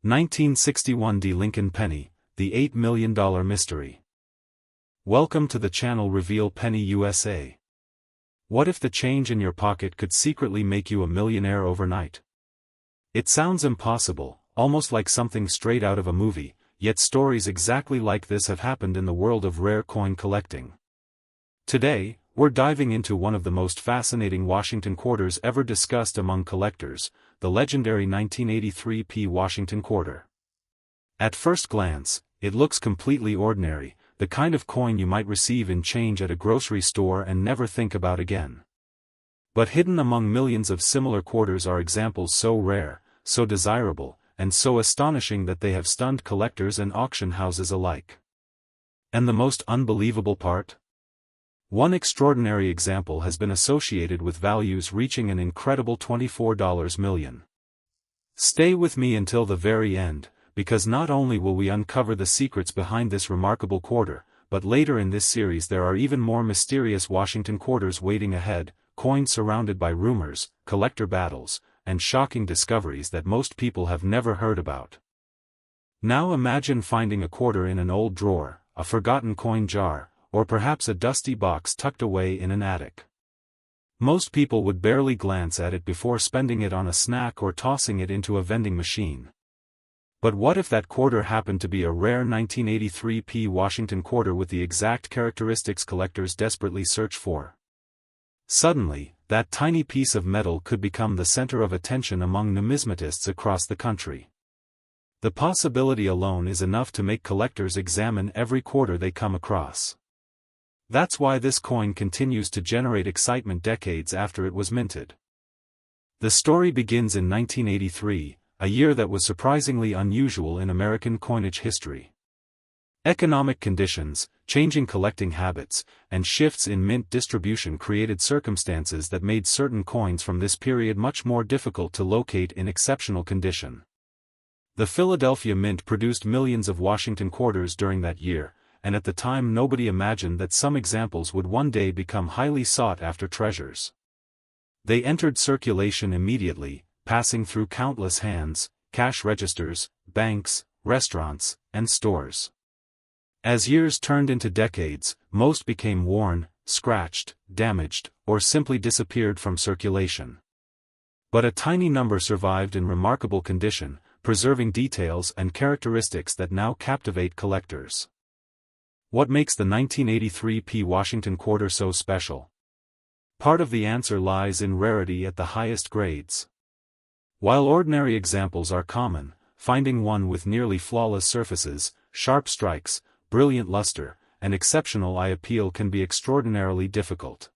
1961 D. Lincoln Penny, the $8 million mystery. Welcome to the channel Reveal Penny USA. What if the change in your pocket could secretly make you a millionaire overnight? It sounds impossible, almost like something straight out of a movie, yet stories exactly like this have happened in the world of rare coin collecting. Today, we're diving into one of the most fascinating Washington quarters ever discussed among collectors, the legendary 1983 P. Washington quarter. At first glance, it looks completely ordinary, the kind of coin you might receive in change at a grocery store and never think about again. But hidden among millions of similar quarters are examples so rare, so desirable, and so astonishing that they have stunned collectors and auction houses alike. And the most unbelievable part? One extraordinary example has been associated with values reaching an incredible $24 million. Stay with me until the very end, because not only will we uncover the secrets behind this remarkable quarter, but later in this series there are even more mysterious Washington quarters waiting ahead, coins surrounded by rumors, collector battles, and shocking discoveries that most people have never heard about. Now imagine finding a quarter in an old drawer, a forgotten coin jar, or perhaps a dusty box tucked away in an attic. Most people would barely glance at it before spending it on a snack or tossing it into a vending machine. But what if that quarter happened to be a rare 1983 P. Washington quarter with the exact characteristics collectors desperately search for? Suddenly, that tiny piece of metal could become the center of attention among numismatists across the country. The possibility alone is enough to make collectors examine every quarter they come across. That's why this coin continues to generate excitement decades after it was minted. The story begins in 1983, a year that was surprisingly unusual in American coinage history. Economic conditions, changing collecting habits, and shifts in mint distribution created circumstances that made certain coins from this period much more difficult to locate in exceptional condition. The Philadelphia Mint produced millions of Washington quarters during that year, and at the time nobody imagined that some examples would one day become highly sought-after treasures. They entered circulation immediately, passing through countless hands, cash registers, banks, restaurants, and stores. As years turned into decades, most became worn, scratched, damaged, or simply disappeared from circulation. But a tiny number survived in remarkable condition, preserving details and characteristics that now captivate collectors. What makes the 1983 P. Washington quarter so special? Part of the answer lies in rarity at the highest grades. While ordinary examples are common, finding one with nearly flawless surfaces, sharp strikes, brilliant luster, and exceptional eye appeal can be extraordinarily difficult.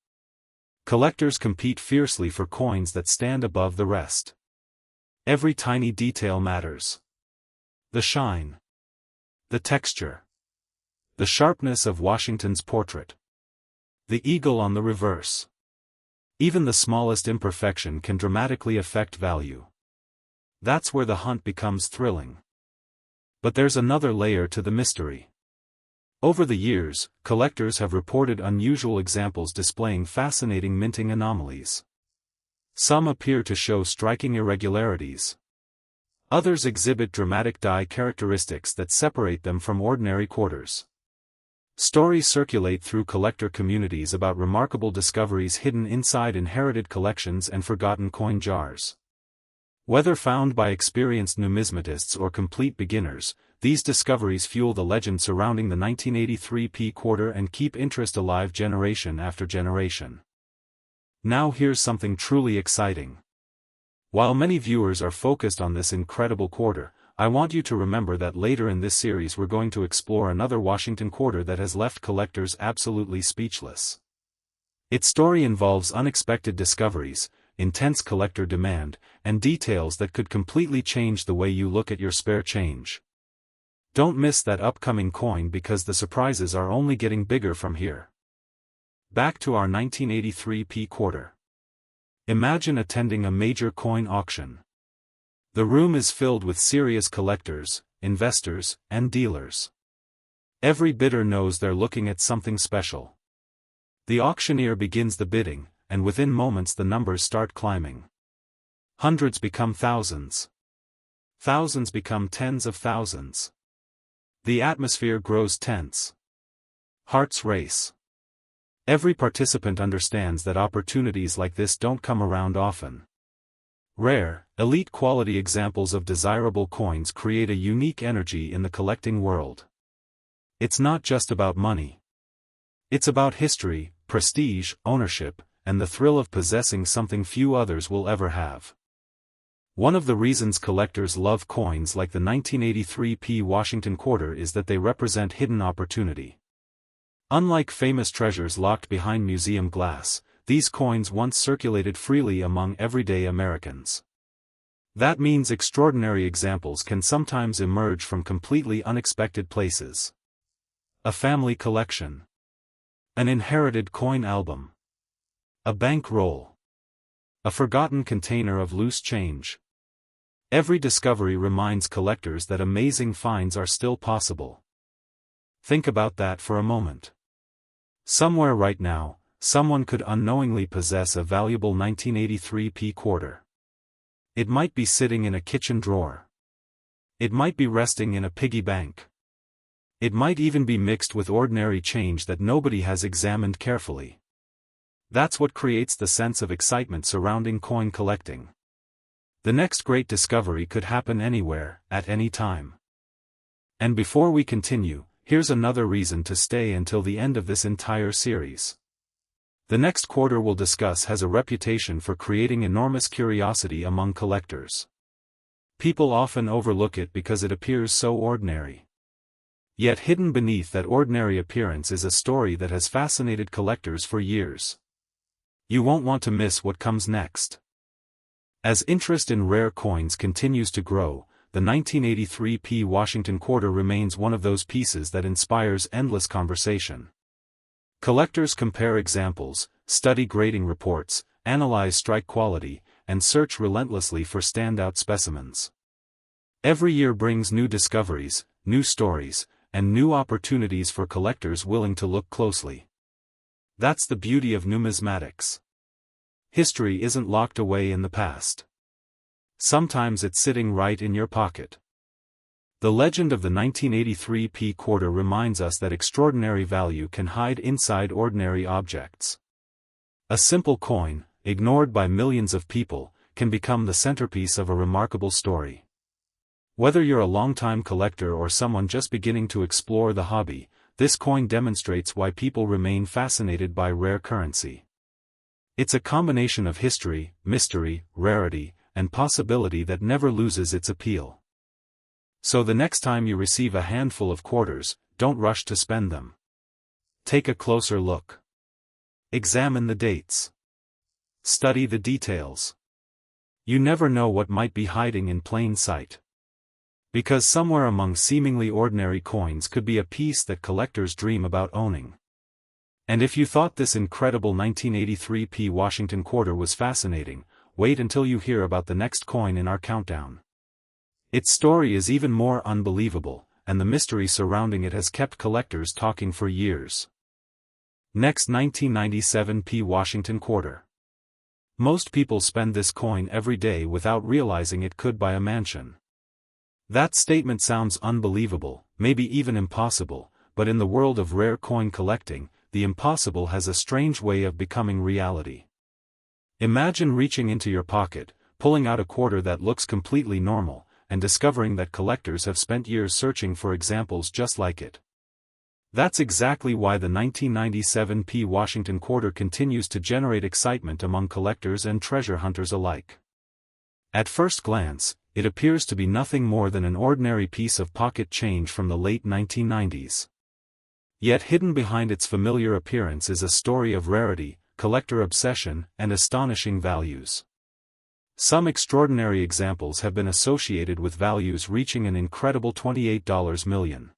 Collectors compete fiercely for coins that stand above the rest. Every tiny detail matters. The shine. The texture. The sharpness of Washington's portrait. The eagle on the reverse. Even the smallest imperfection can dramatically affect value. That's where the hunt becomes thrilling. But there's another layer to the mystery. Over the years, collectors have reported unusual examples displaying fascinating minting anomalies. Some appear to show striking irregularities. Others exhibit dramatic die characteristics that separate them from ordinary quarters. Stories circulate through collector communities about remarkable discoveries hidden inside inherited collections and forgotten coin jars. Whether found by experienced numismatists or complete beginners, these discoveries fuel the legend surrounding the 1983 P quarter and keep interest alive generation after generation. Now here's something truly exciting. While many viewers are focused on this incredible quarter, I want you to remember that later in this series we're going to explore another Washington quarter that has left collectors absolutely speechless. Its story involves unexpected discoveries, intense collector demand, and details that could completely change the way you look at your spare change. Don't miss that upcoming coin because the surprises are only getting bigger from here. Back to our 1983 P quarter. Imagine attending a major coin auction. The room is filled with serious collectors, investors, and dealers. Every bidder knows they're looking at something special. The auctioneer begins the bidding, and within moments the numbers start climbing. Hundreds become thousands. Thousands become tens of thousands. The atmosphere grows tense. Hearts race. Every participant understands that opportunities like this don't come around often. Rare, elite quality examples of desirable coins create a unique energy in the collecting world. It's not just about money. It's about history, prestige, ownership, and the thrill of possessing something few others will ever have. One of the reasons collectors love coins like the 1983 Washington quarter is that they represent hidden opportunity. Unlike famous treasures locked behind museum glass, these coins once circulated freely among everyday Americans. That means extraordinary examples can sometimes emerge from completely unexpected places. A family collection. An inherited coin album. A bank roll. A forgotten container of loose change. Every discovery reminds collectors that amazing finds are still possible. Think about that for a moment. Somewhere right now, someone could unknowingly possess a valuable 1983 quarter. It might be sitting in a kitchen drawer. It might be resting in a piggy bank. It might even be mixed with ordinary change that nobody has examined carefully. That's what creates the sense of excitement surrounding coin collecting. The next great discovery could happen anywhere, at any time. And before we continue, here's another reason to stay until the end of this entire series. The next quarter we'll discuss has a reputation for creating enormous curiosity among collectors. People often overlook it because it appears so ordinary. Yet hidden beneath that ordinary appearance is a story that has fascinated collectors for years. You won't want to miss what comes next. As interest in rare coins continues to grow, the 1983 Washington quarter remains one of those pieces that inspires endless conversation. Collectors compare examples, study grading reports, analyze strike quality, and search relentlessly for standout specimens. Every year brings new discoveries, new stories, and new opportunities for collectors willing to look closely. That's the beauty of numismatics. History isn't locked away in the past. Sometimes it's sitting right in your pocket. The legend of the 1983 quarter reminds us that extraordinary value can hide inside ordinary objects. A simple coin, ignored by millions of people, can become the centerpiece of a remarkable story. Whether you're a longtime collector or someone just beginning to explore the hobby, this coin demonstrates why people remain fascinated by rare currency. It's a combination of history, mystery, rarity, and possibility that never loses its appeal. So the next time you receive a handful of quarters, don't rush to spend them. Take a closer look. Examine the dates. Study the details. You never know what might be hiding in plain sight. Because somewhere among seemingly ordinary coins could be a piece that collectors dream about owning. And if you thought this incredible 1983 Washington quarter was fascinating, wait until you hear about the next coin in our countdown. Its story is even more unbelievable, and the mystery surrounding it has kept collectors talking for years. Next, 1997 Washington quarter. Most people spend this coin every day without realizing it could buy a mansion. That statement sounds unbelievable, maybe even impossible, but in the world of rare coin collecting, the impossible has a strange way of becoming reality. Imagine reaching into your pocket, pulling out a quarter that looks completely normal, and discovering that collectors have spent years searching for examples just like it. That's exactly why the 1997 Washington quarter continues to generate excitement among collectors and treasure hunters alike. At first glance, it appears to be nothing more than an ordinary piece of pocket change from the late 1990s. Yet hidden behind its familiar appearance is a story of rarity, collector obsession, and astonishing values. Some extraordinary examples have been associated with values reaching an incredible $28 million.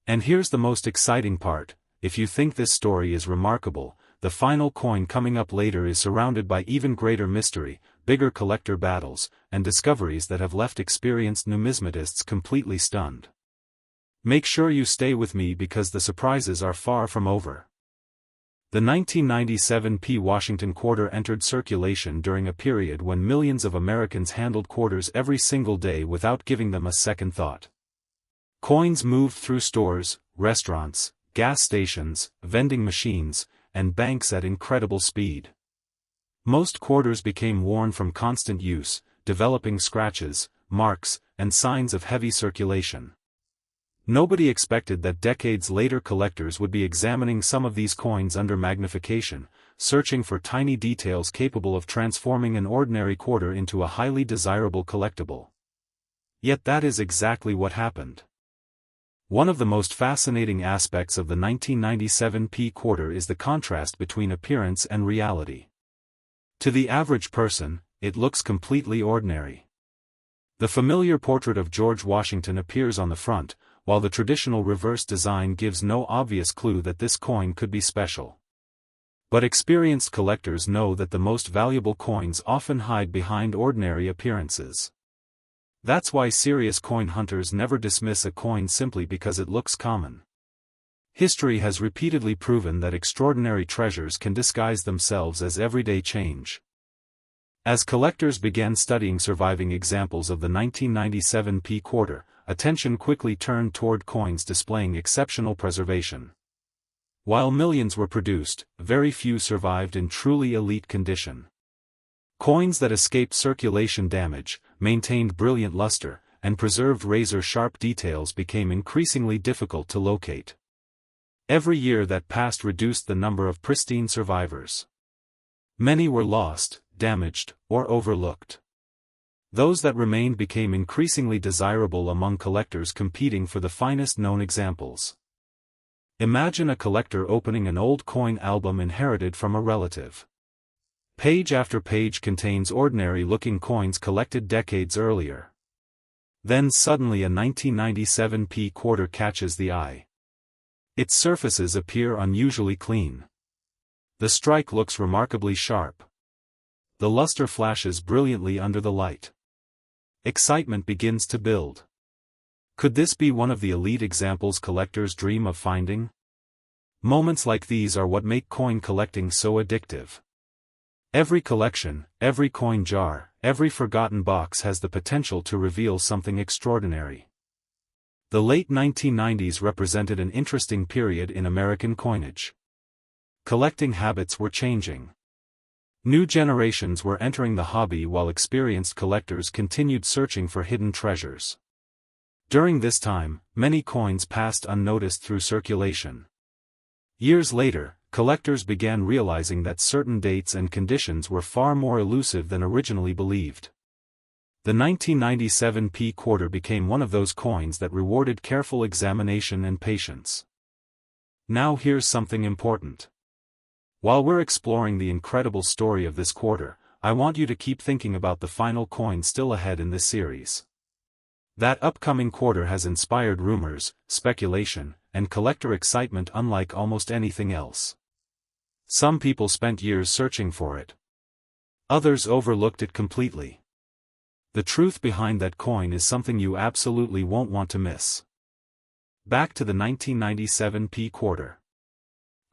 And here's the most exciting part: if you think this story is remarkable, the final coin coming up later is surrounded by even greater mystery, bigger collector battles, and discoveries that have left experienced numismatists completely stunned. Make sure you stay with me because the surprises are far from over. The 1997 Washington quarter entered circulation during a period when millions of Americans handled quarters every single day without giving them a second thought. Coins moved through stores, restaurants, gas stations, vending machines, and banks at incredible speed. Most quarters became worn from constant use, developing scratches, marks, and signs of heavy circulation. Nobody expected that decades later collectors would be examining some of these coins under magnification, searching for tiny details capable of transforming an ordinary quarter into a highly desirable collectible. Yet that is exactly what happened. One of the most fascinating aspects of the 1997 quarter is the contrast between appearance and reality. To the average person, it looks completely ordinary. The familiar portrait of George Washington appears on the front, while the traditional reverse design gives no obvious clue that this coin could be special. But experienced collectors know that the most valuable coins often hide behind ordinary appearances. That's why serious coin hunters never dismiss a coin simply because it looks common. History has repeatedly proven that extraordinary treasures can disguise themselves as everyday change. As collectors began studying surviving examples of the 1997 quarter, attention quickly turned toward coins displaying exceptional preservation. While millions were produced, very few survived in truly elite condition. Coins that escaped circulation damage, maintained brilliant luster, and preserved razor-sharp details became increasingly difficult to locate. Every year that passed reduced the number of pristine survivors. Many were lost, damaged, or overlooked. Those that remained became increasingly desirable among collectors competing for the finest known examples. Imagine a collector opening an old coin album inherited from a relative. Page after page contains ordinary-looking coins collected decades earlier. Then suddenly a 1997 quarter catches the eye. Its surfaces appear unusually clean. The strike looks remarkably sharp. The luster flashes brilliantly under the light. Excitement begins to build. Could this be one of the elite examples collectors dream of finding? Moments like these are what make coin collecting so addictive. Every collection, every coin jar, every forgotten box has the potential to reveal something extraordinary. The late 1990s represented an interesting period in American coinage. Collecting habits were changing. New generations were entering the hobby while experienced collectors continued searching for hidden treasures. During this time, many coins passed unnoticed through circulation. Years later, collectors began realizing that certain dates and conditions were far more elusive than originally believed. The 1997 quarter became one of those coins that rewarded careful examination and patience. Now here's something important. While we're exploring the incredible story of this quarter, I want you to keep thinking about the final coin still ahead in this series. That upcoming quarter has inspired rumors, speculation, and collector excitement unlike almost anything else. Some people spent years searching for it. Others overlooked it completely. The truth behind that coin is something you absolutely won't want to miss. Back to the 1997 quarter.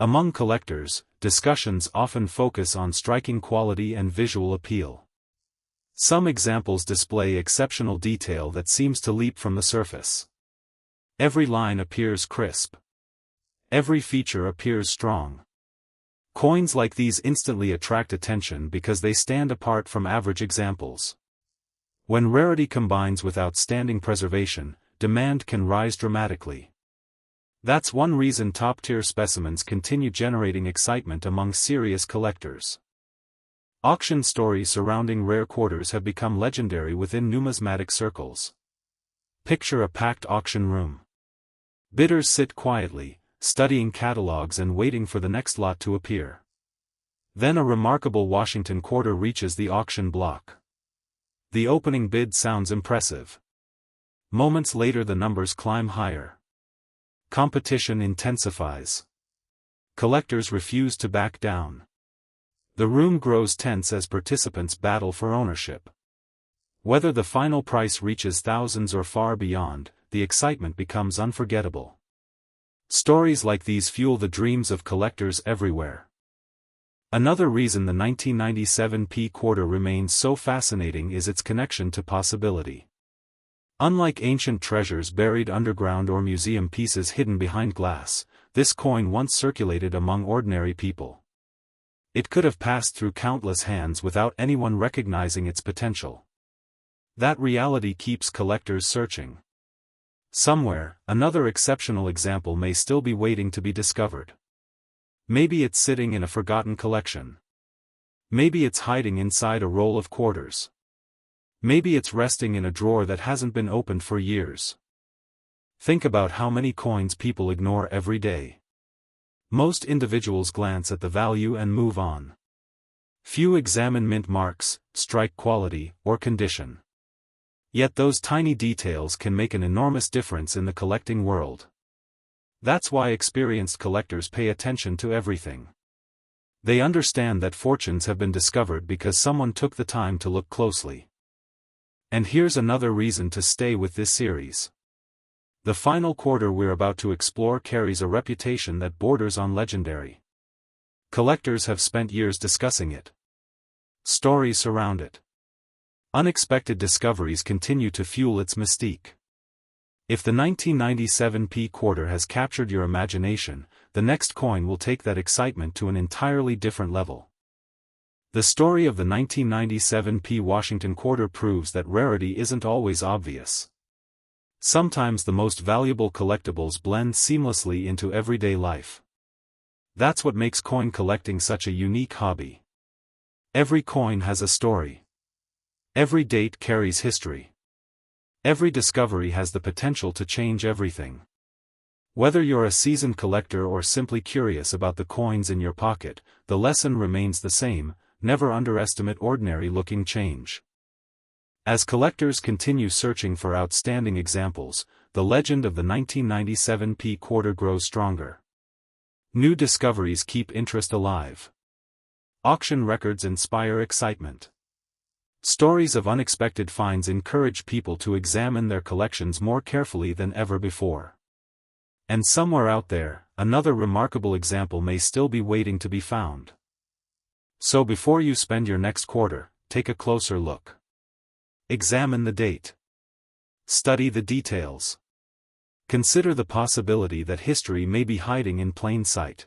Among collectors, discussions often focus on striking quality and visual appeal. Some examples display exceptional detail that seems to leap from the surface. Every line appears crisp. Every feature appears strong. Coins like these instantly attract attention because they stand apart from average examples. When rarity combines with outstanding preservation, demand can rise dramatically. That's one reason top-tier specimens continue generating excitement among serious collectors. Auction stories surrounding rare quarters have become legendary within numismatic circles. Picture a packed auction room. Bidders sit quietly, studying catalogs and waiting for the next lot to appear. Then a remarkable Washington quarter reaches the auction block. The opening bid sounds impressive. Moments later the numbers climb higher. Competition intensifies. Collectors refuse to back down. The room grows tense as participants battle for ownership. Whether the final price reaches thousands or far beyond, the excitement becomes unforgettable. Stories like these fuel the dreams of collectors everywhere. Another reason the 1997 P quarter remains so fascinating is its connection to possibility. Unlike ancient treasures buried underground or museum pieces hidden behind glass, this coin once circulated among ordinary people. It could have passed through countless hands without anyone recognizing its potential. That reality keeps collectors searching. Somewhere, another exceptional example may still be waiting to be discovered. Maybe it's sitting in a forgotten collection. Maybe it's hiding inside a roll of quarters. Maybe it's resting in a drawer that hasn't been opened for years. Think about how many coins people ignore every day. Most individuals glance at the value and move on. Few examine mint marks, strike quality, or condition. Yet those tiny details can make an enormous difference in the collecting world. That's why experienced collectors pay attention to everything. They understand that fortunes have been discovered because someone took the time to look closely. And here's another reason to stay with this series. The final quarter we're about to explore carries a reputation that borders on legendary. Collectors have spent years discussing it. Stories surround it. Unexpected discoveries continue to fuel its mystique. If the 1997 P quarter has captured your imagination, the next coin will take that excitement to an entirely different level. The story of the 1997 P Washington quarter proves that rarity isn't always obvious. Sometimes the most valuable collectibles blend seamlessly into everyday life. That's what makes coin collecting such a unique hobby. Every coin has a story. Every date carries history. Every discovery has the potential to change everything. Whether you're a seasoned collector or simply curious about the coins in your pocket, the lesson remains the same: never underestimate ordinary-looking change. As collectors continue searching for outstanding examples, the legend of the 1997 P quarter grows stronger. New discoveries keep interest alive. Auction records inspire excitement. Stories of unexpected finds encourage people to examine their collections more carefully than ever before. And somewhere out there, another remarkable example may still be waiting to be found. So before you spend your next quarter, take a closer look. Examine the date. Study the details. Consider the possibility that history may be hiding in plain sight.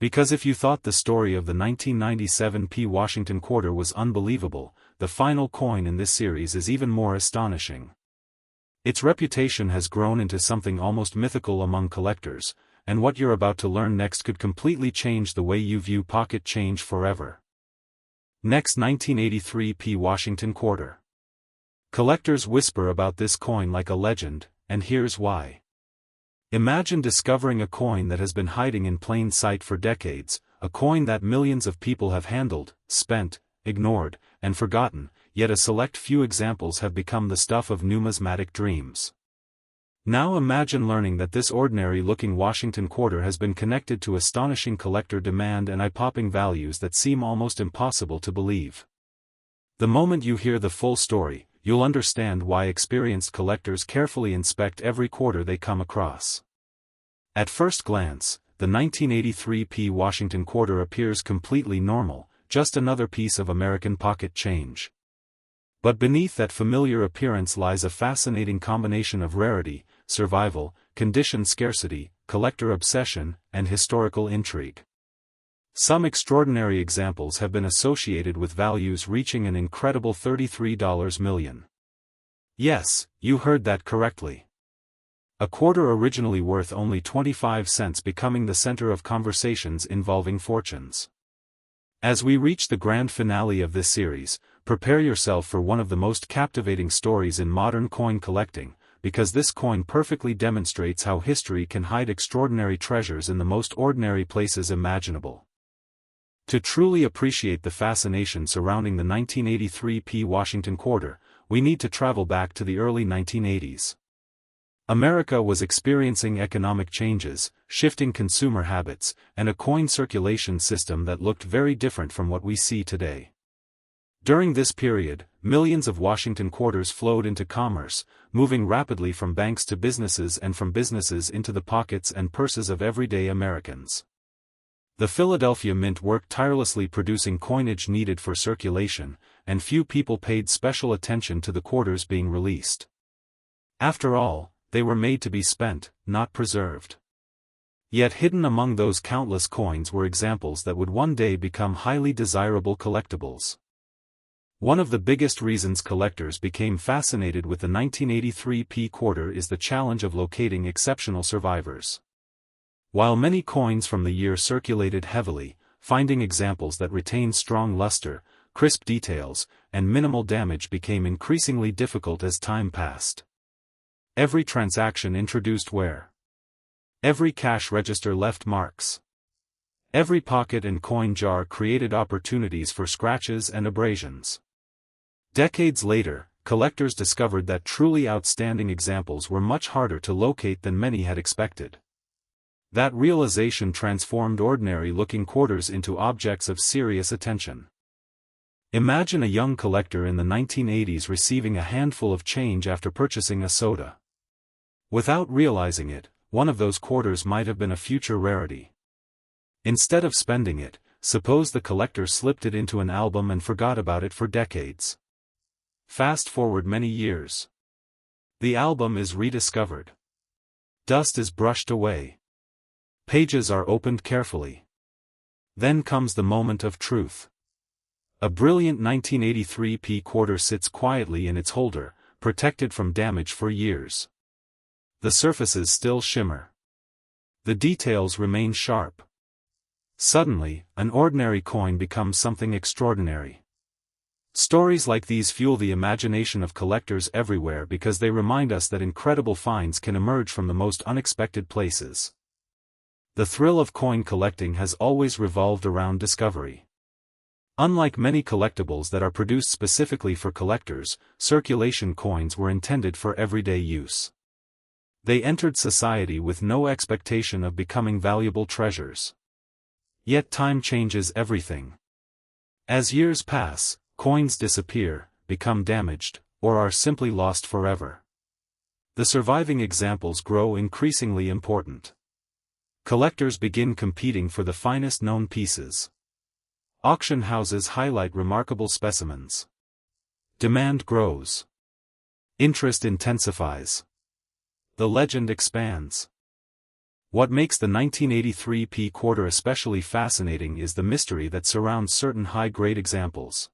Because if you thought the story of the 1997 P Washington quarter was unbelievable, the final coin in this series is even more astonishing. Its reputation has grown into something almost mythical among collectors, and what you're about to learn next could completely change the way you view pocket change forever. Next, 1983 P Washington quarter. Collectors whisper about this coin like a legend, and here's why. Imagine discovering a coin that has been hiding in plain sight for decades, a coin that millions of people have handled, spent, ignored, and forgotten, yet a select few examples have become the stuff of numismatic dreams. Now imagine learning that this ordinary-looking Washington quarter has been connected to astonishing collector demand and eye-popping values that seem almost impossible to believe. The moment you hear the full story, you'll understand why experienced collectors carefully inspect every quarter they come across. At first glance, the 1983 P Washington quarter appears completely normal, just another piece of American pocket change. But beneath that familiar appearance lies a fascinating combination of rarity, survival, condition scarcity, collector obsession, and historical intrigue. Some extraordinary examples have been associated with values reaching an incredible $33 million. Yes, you heard that correctly. A quarter originally worth only 25 cents becoming the center of conversations involving fortunes. As we reach the grand finale of this series, prepare yourself for one of the most captivating stories in modern coin collecting, because this coin perfectly demonstrates how history can hide extraordinary treasures in the most ordinary places imaginable. To truly appreciate the fascination surrounding the 1983 P Washington quarter, we need to travel back to the early 1980s. America was experiencing economic changes, shifting consumer habits, and a coin circulation system that looked very different from what we see today. During this period, millions of Washington quarters flowed into commerce, moving rapidly from banks to businesses and from businesses into the pockets and purses of everyday Americans. The Philadelphia Mint worked tirelessly producing coinage needed for circulation, and few people paid special attention to the quarters being released. After all, they were made to be spent, not preserved. Yet hidden among those countless coins were examples that would one day become highly desirable collectibles. One of the biggest reasons collectors became fascinated with the 1983 P quarter is the challenge of locating exceptional survivors. While many coins from the year circulated heavily, finding examples that retained strong luster, crisp details, and minimal damage became increasingly difficult as time passed. Every transaction introduced wear. Every cash register left marks. Every pocket and coin jar created opportunities for scratches and abrasions. Decades later, collectors discovered that truly outstanding examples were much harder to locate than many had expected. That realization transformed ordinary-looking quarters into objects of serious attention. Imagine a young collector in the 1980s receiving a handful of change after purchasing a soda. Without realizing it, one of those quarters might have been a future rarity. Instead of spending it, suppose the collector slipped it into an album and forgot about it for decades. Fast forward many years. The album is rediscovered. Dust is brushed away. Pages are opened carefully. Then comes the moment of truth. A brilliant 1983 P quarter sits quietly in its holder, protected from damage for years. The surfaces still shimmer. The details remain sharp. Suddenly, an ordinary coin becomes something extraordinary. Stories like these fuel the imagination of collectors everywhere because they remind us that incredible finds can emerge from the most unexpected places. The thrill of coin collecting has always revolved around discovery. Unlike many collectibles that are produced specifically for collectors, circulation coins were intended for everyday use. They entered society with no expectation of becoming valuable treasures. Yet time changes everything. As years pass, coins disappear, become damaged, or are simply lost forever. The surviving examples grow increasingly important. Collectors begin competing for the finest known pieces. Auction houses highlight remarkable specimens. Demand grows. Interest intensifies. The legend expands. What makes the 1983 P quarter especially fascinating is the mystery that surrounds certain high-grade examples.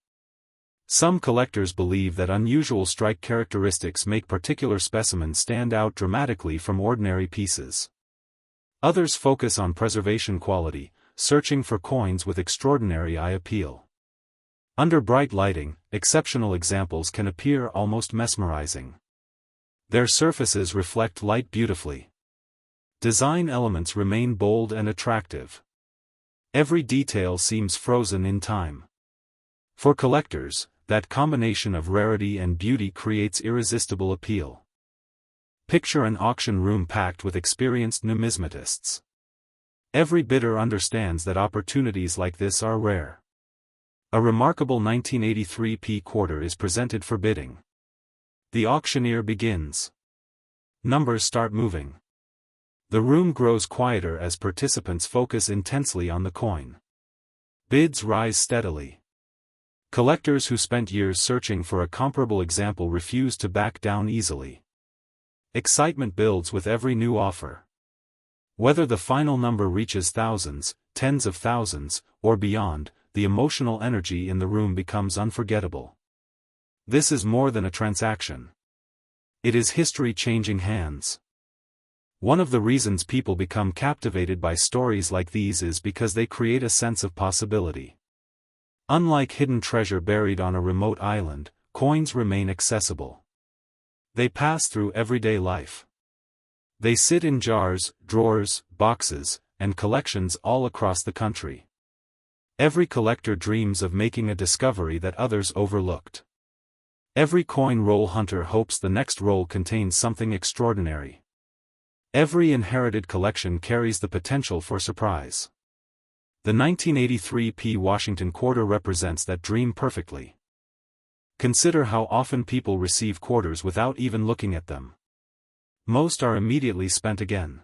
Some collectors believe that unusual strike characteristics make particular specimens stand out dramatically from ordinary pieces. Others focus on preservation quality, searching for coins with extraordinary eye appeal. Under bright lighting, exceptional examples can appear almost mesmerizing. Their surfaces reflect light beautifully. Design elements remain bold and attractive. Every detail seems frozen in time. For collectors, that combination of rarity and beauty creates irresistible appeal. Picture an auction room packed with experienced numismatists. Every bidder understands that opportunities like this are rare. A remarkable 1983 P quarter is presented for bidding. The auctioneer begins. Numbers start moving. The room grows quieter as participants focus intensely on the coin. Bids rise steadily. Collectors who spent years searching for a comparable example refuse to back down easily. Excitement builds with every new offer. Whether the final number reaches thousands, tens of thousands, or beyond, the emotional energy in the room becomes unforgettable. This is more than a transaction. It is history-changing hands. One of the reasons people become captivated by stories like these is because they create a sense of possibility. Unlike hidden treasure buried on a remote island, coins remain accessible. They pass through everyday life. They sit in jars, drawers, boxes, and collections all across the country. Every collector dreams of making a discovery that others overlooked. Every coin roll hunter hopes the next roll contains something extraordinary. Every inherited collection carries the potential for surprise. The 1983 P Washington quarter represents that dream perfectly. Consider how often people receive quarters without even looking at them. Most are immediately spent again.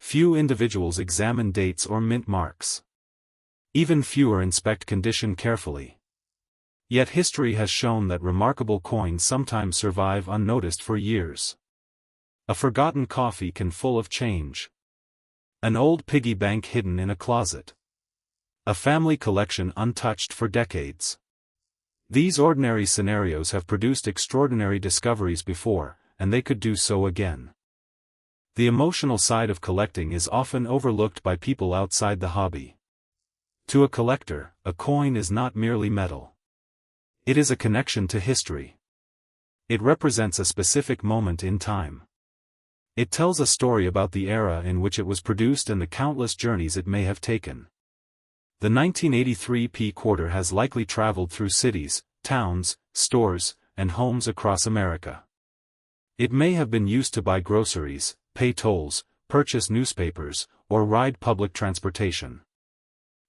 Few individuals examine dates or mint marks. Even fewer inspect condition carefully. Yet history has shown that remarkable coins sometimes survive unnoticed for years. A forgotten coffee can full of change. An old piggy bank hidden in a closet. A family collection untouched for decades. These ordinary scenarios have produced extraordinary discoveries before, and they could do so again. The emotional side of collecting is often overlooked by people outside the hobby. To a collector, a coin is not merely metal. It is a connection to history. It represents a specific moment in time. It tells a story about the era in which it was produced and the countless journeys it may have taken. The 1983 P quarter has likely traveled through cities, towns, stores, and homes across America. It may have been used to buy groceries, pay tolls, purchase newspapers, or ride public transportation.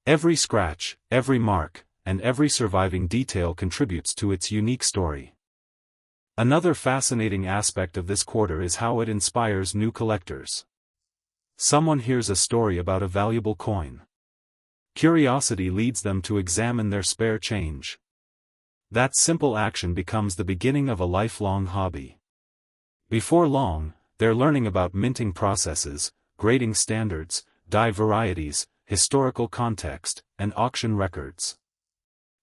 Every scratch, every mark, and every surviving detail contributes to its unique story. Another fascinating aspect of this quarter is how it inspires new collectors. Someone hears a story about a valuable coin. Curiosity leads them to examine their spare change. That simple action becomes the beginning of a lifelong hobby. Before long, they're learning about minting processes, grading standards, die varieties, historical context, and auction records.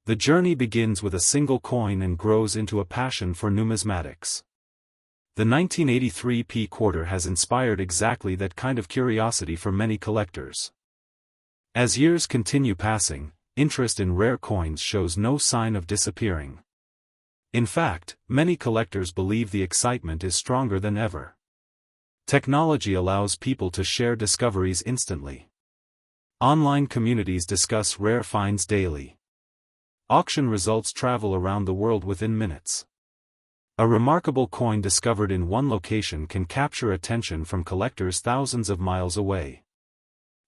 The journey begins with a single coin and grows into a passion for numismatics. The 1983 P quarter has inspired exactly that kind of curiosity for many collectors. As years continue passing, interest in rare coins shows no sign of disappearing. In fact, many collectors believe the excitement is stronger than ever. Technology allows people to share discoveries instantly. Online communities discuss rare finds daily. Auction results travel around the world within minutes. A remarkable coin discovered in one location can capture attention from collectors thousands of miles away.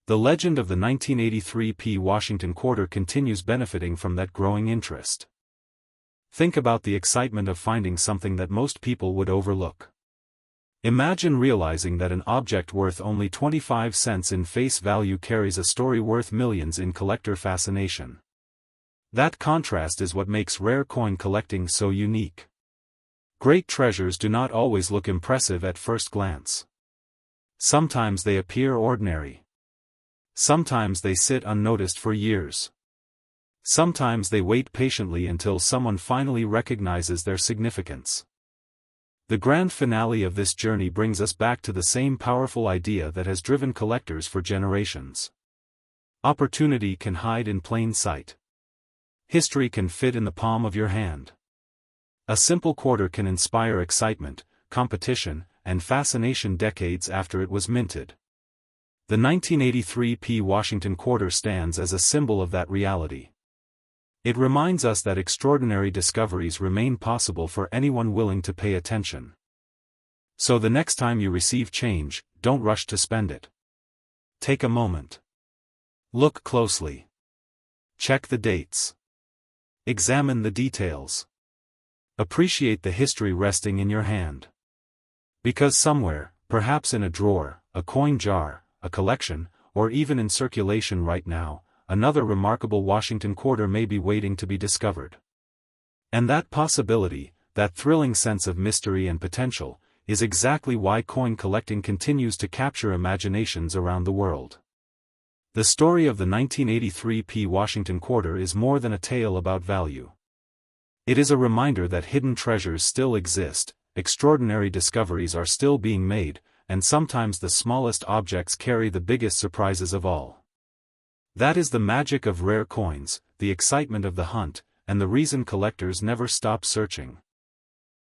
The legend of the 1983 P Washington quarter continues benefiting from that growing interest. Think about the excitement of finding something that most people would overlook. Imagine realizing that an object worth only 25 cents in face value carries a story worth millions in collector fascination. That contrast is what makes rare coin collecting so unique. Great treasures do not always look impressive at first glance. Sometimes they appear ordinary. Sometimes they sit unnoticed for years. Sometimes they wait patiently until someone finally recognizes their significance. The grand finale of this journey brings us back to the same powerful idea that has driven collectors for generations. Opportunity can hide in plain sight. History can fit in the palm of your hand. A simple quarter can inspire excitement, competition, and fascination decades after it was minted. The 1983 P Washington quarter stands as a symbol of that reality. It reminds us that extraordinary discoveries remain possible for anyone willing to pay attention. So the next time you receive change, don't rush to spend it. Take a moment. Look closely. Check the dates. Examine the details. Appreciate the history resting in your hand. Because somewhere, perhaps in a drawer, a coin jar, a collection, or even in circulation right now, another remarkable Washington quarter may be waiting to be discovered. And that possibility, that thrilling sense of mystery and potential, is exactly why coin collecting continues to capture imaginations around the world. The story of the 1983 P Washington quarter is more than a tale about value. It is a reminder that hidden treasures still exist, extraordinary discoveries are still being made, and sometimes the smallest objects carry the biggest surprises of all. That is the magic of rare coins, the excitement of the hunt, and the reason collectors never stop searching.